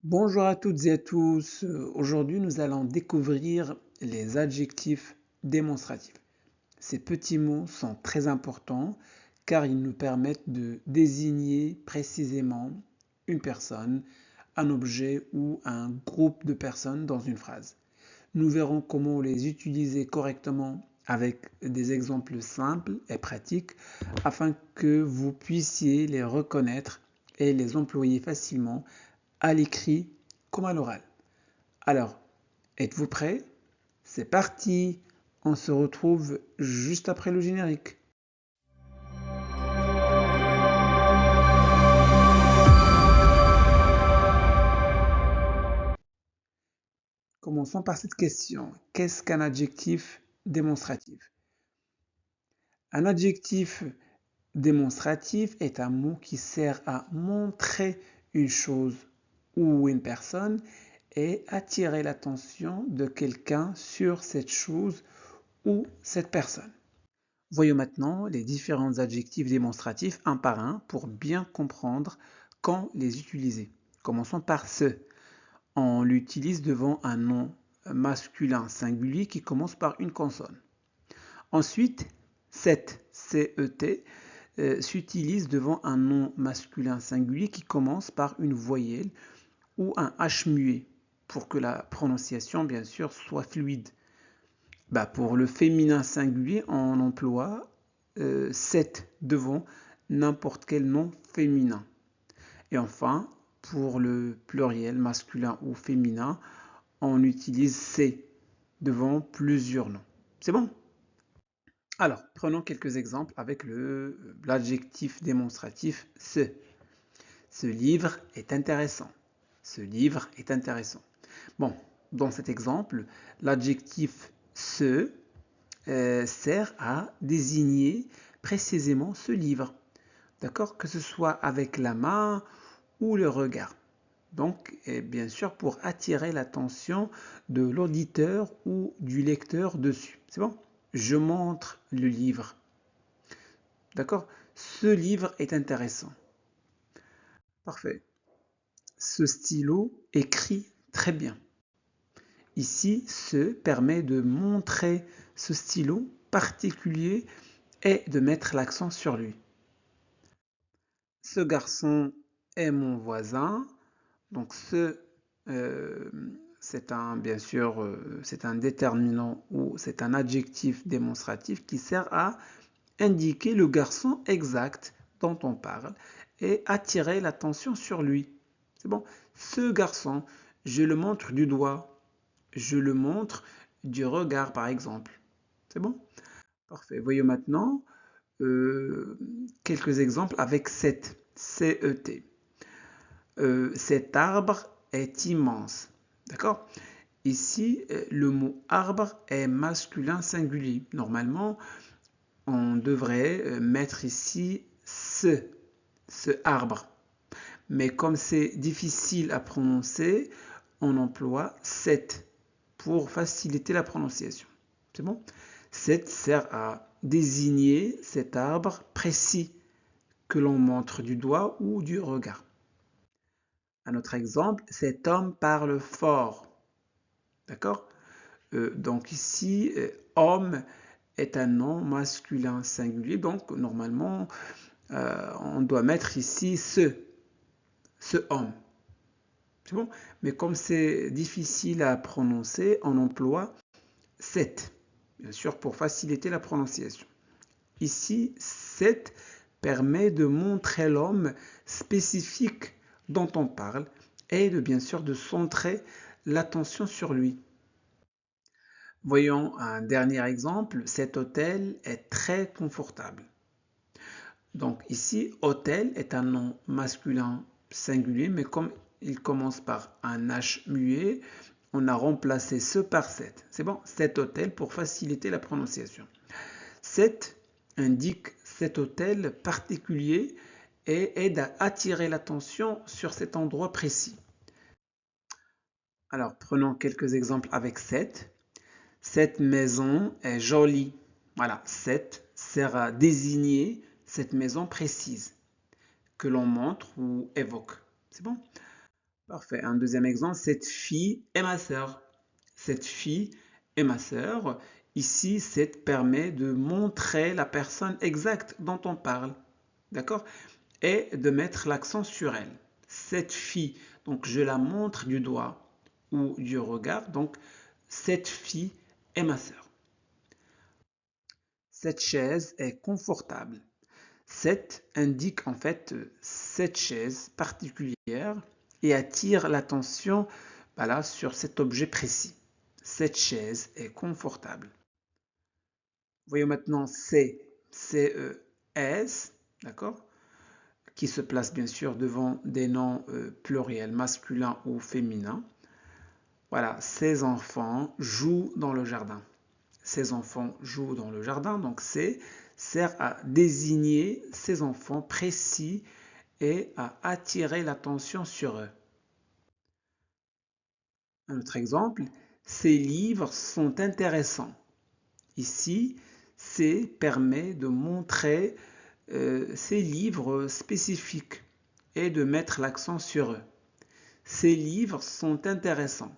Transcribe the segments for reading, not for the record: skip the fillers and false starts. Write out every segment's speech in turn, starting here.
Bonjour à toutes et à tous. Aujourd'hui, nous allons découvrir les adjectifs démonstratifs. Ces petits mots sont très importants car ils nous permettent de désigner précisément une personne, un objet ou un groupe de personnes dans une phrase. Nous verrons comment les utiliser correctement avec des exemples simples et pratiques afin que vous puissiez les reconnaître et les employer facilement à l'écrit comme à l'oral. Alors, êtes-vous prêts? C'est parti! On se retrouve juste après le générique. Commençons par cette question. Qu'est-ce qu'un adjectif démonstratif? Un adjectif démonstratif est un mot qui sert à montrer une chose ou une personne et attirer l'attention de quelqu'un sur cette chose ou cette personne. Voyons maintenant les différents adjectifs démonstratifs un par un pour bien comprendre quand les utiliser. Commençons par ce. On l'utilise devant un nom masculin singulier qui commence par une consonne. Ensuite, cet, C-E-T, s'utilise devant un nom masculin singulier qui commence par une voyelle ou un H muet pour que la prononciation, bien sûr, soit fluide. Pour le féminin singulier, on emploie set devant n'importe quel nom féminin. Et enfin, pour le pluriel masculin ou féminin, on utilise c'est devant plusieurs noms. C'est bon? Alors, prenons quelques exemples avec l'adjectif démonstratif ce. Ce livre est intéressant. Ce livre est intéressant. Bon, dans cet exemple, l'adjectif ce sert à désigner précisément ce livre. D'accord? Que ce soit avec la main ou le regard. Donc, et bien sûr, pour attirer l'attention de l'auditeur ou du lecteur dessus. C'est bon? Je montre le livre. D'accord? Ce livre est intéressant. Parfait. Ce stylo écrit très bien. Ici, ce permet de montrer ce stylo particulier et de mettre l'accent sur lui. Ce garçon est mon voisin. Donc euh, bien sûr, c'est un déterminant ou c'est un adjectif démonstratif qui sert à indiquer le garçon exact dont on parle et attirer l'attention sur lui. C'est bon. Ce garçon, je le montre du doigt, je le montre du regard par exemple. C'est bon? Parfait. Voyons maintenant quelques exemples avec cet, C-E-T. Cet arbre est immense. D'accord? Ici, le mot arbre est masculin singulier. Normalement, on devrait mettre ici ce arbre. Mais comme c'est difficile à prononcer, on emploie cet pour faciliter la prononciation. C'est bon? Cet sert à désigner cet arbre précis que l'on montre du doigt ou du regard. Un autre exemple, cet homme parle fort. D'accord? Donc ici, homme est un nom masculin singulier. Donc normalement, on doit mettre ici ce homme. C'est bon? Mais comme c'est difficile à prononcer, on emploie cet. Bien sûr, pour faciliter la prononciation. Ici, cet permet de montrer l'homme spécifique dont on parle et bien sûr de centrer l'attention sur lui. Voyons un dernier exemple. Cet hôtel est très confortable. Donc ici, hôtel est un nom masculin singulier, mais comme il commence par un H muet, on a remplacé ce par cet. C'est bon, cet hôtel pour faciliter la prononciation. Cet indique cet hôtel particulier et aide à attirer l'attention sur cet endroit précis. Alors, prenons quelques exemples avec cette. Cette maison est jolie. Voilà, cette sert à désigner cette maison précise que l'on montre ou évoque. C'est bon? Parfait. Un deuxième exemple, cette fille est ma sœur. Cette fille est ma sœur. Ici, cette permet de montrer la personne exacte dont on parle. D'accord? Et de mettre l'accent sur elle. Cette fille, donc je la montre du doigt ou du regard. Donc, cette fille est ma sœur. Cette chaise est confortable. Cette indique en fait cette chaise particulière et attire l'attention voilà, sur cet objet précis. Cette chaise est confortable. Voyons maintenant C-E-S, d'accord, qui se place bien sûr devant des noms pluriels masculins ou féminins. Voilà, ces enfants jouent dans le jardin. Ces enfants jouent dans le jardin, donc c'est sert à désigner ces enfants précis et à attirer l'attention sur eux. Un autre exemple, ces livres sont intéressants. Ici, c'est permet de montrer ces livres spécifiques et de mettre l'accent sur eux. Ces livres sont intéressants.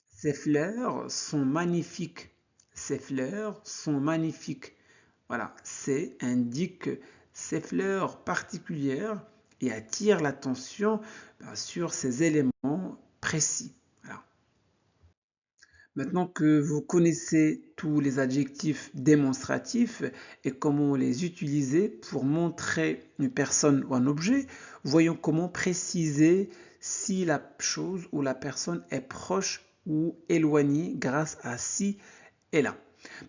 Ces fleurs sont magnifiques. Ces fleurs sont magnifiques. Voilà, c'est indique ces fleurs particulières et attire l'attention sur ces éléments précis. Voilà. Maintenant que vous connaissez tous les adjectifs démonstratifs et comment les utiliser pour montrer une personne ou un objet, voyons comment préciser si la chose ou la personne est proche ou éloignée grâce à si et là.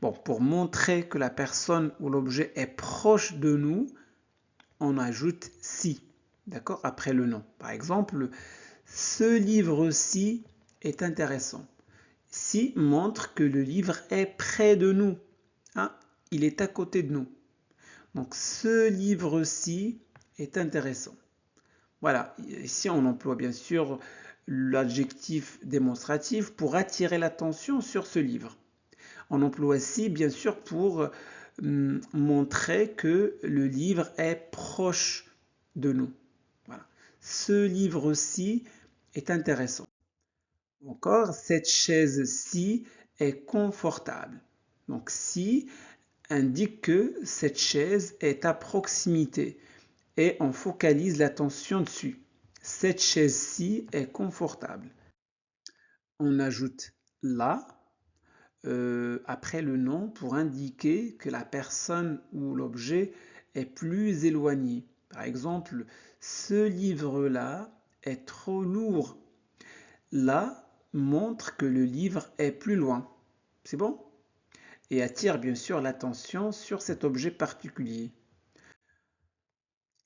Bon, pour montrer que la personne ou l'objet est proche de nous, on ajoute si, d'accord, après le nom. Par exemple, ce livre-ci est intéressant. Si montre que le livre est près de nous. Hein, il est à côté de nous. Donc ce livre-ci est intéressant. Voilà, ici on emploie bien sûr l'adjectif démonstratif pour attirer l'attention sur ce livre. On emploie si bien sûr pour montrer que le livre est proche de nous. Voilà. Ce livre-ci est intéressant. Encore, cette chaise-ci est confortable. Donc, si indique que cette chaise est à proximité et on focalise l'attention dessus. Cette chaise-ci est confortable. On ajoute là après le nom pour indiquer que la personne ou l'objet est plus éloigné. Par exemple, ce livre-là est trop lourd. Là montre que le livre est plus loin. C'est bon? Et attire bien sûr l'attention sur cet objet particulier.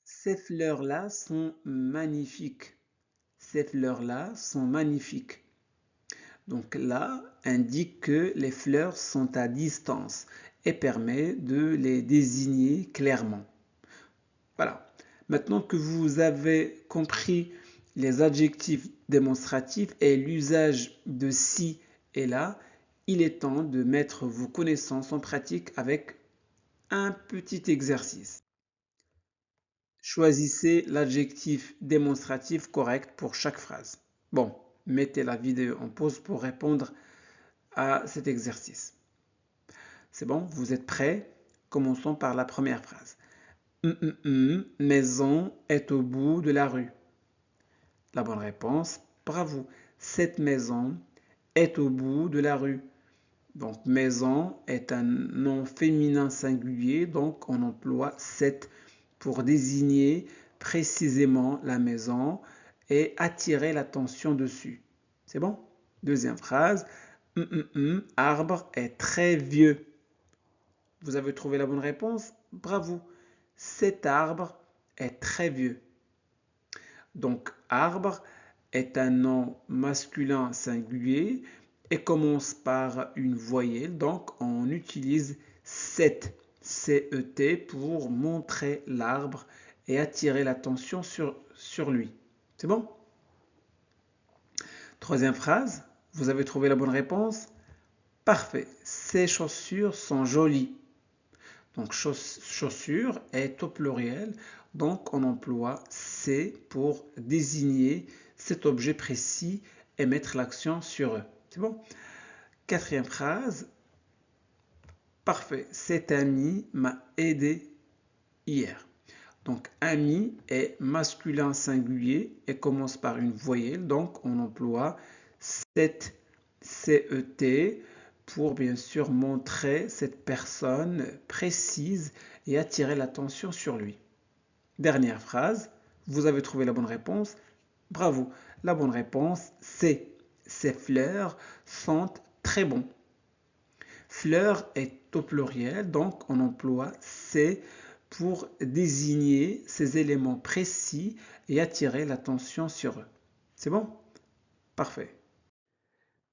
Ces fleurs-là sont magnifiques. Ces fleurs-là sont magnifiques. Donc là, indique que les fleurs sont à distance et permet de les désigner clairement. Voilà. Maintenant que vous avez compris les adjectifs démonstratifs et l'usage de si et là, il est temps de mettre vos connaissances en pratique avec un petit exercice. Choisissez l'adjectif démonstratif correct pour chaque phrase. Bon, mettez la vidéo en pause pour répondre à cet exercice. C'est bon, vous êtes prêts? Commençons par la première phrase. Maison est au bout de la rue. La bonne réponse, bravo. Cette maison est au bout de la rue. Donc maison est un nom féminin singulier, donc on emploie cette pour désigner précisément la maison et attirer l'attention dessus. C'est bon? Deuxième phrase. Arbre est très vieux. Vous avez trouvé la bonne réponse? Bravo. Cet arbre est très vieux. Donc arbre est un nom masculin singulier et commence par une voyelle. Donc on utilise cet, C-E-T, pour montrer l'arbre et attirer l'attention sur lui. C'est bon? Troisième phrase, vous avez trouvé la bonne réponse? Parfait. Ces chaussures sont jolies. Donc chaussures est au pluriel. Donc, on emploie c'est pour désigner cet objet précis et mettre l'accent sur eux. C'est bon? Quatrième phrase. Parfait. Cet ami m'a aidé hier. Donc, ami est masculin singulier et commence par une voyelle. Donc, on emploie cet, CET, pour bien sûr montrer cette personne précise et attirer l'attention sur lui. Dernière phrase. Vous avez trouvé la bonne réponse. Bravo. La bonne réponse, c'est ces fleurs sentent très bon. Fleur est au pluriel, donc on emploie ces pour désigner ces éléments précis et attirer l'attention sur eux. C'est bon? Parfait.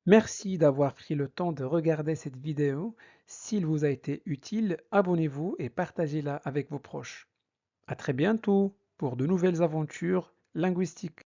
Merci d'avoir pris le temps de regarder cette vidéo. S'il vous a été utile, abonnez-vous et partagez-la avec vos proches. À très bientôt pour de nouvelles aventures linguistiques.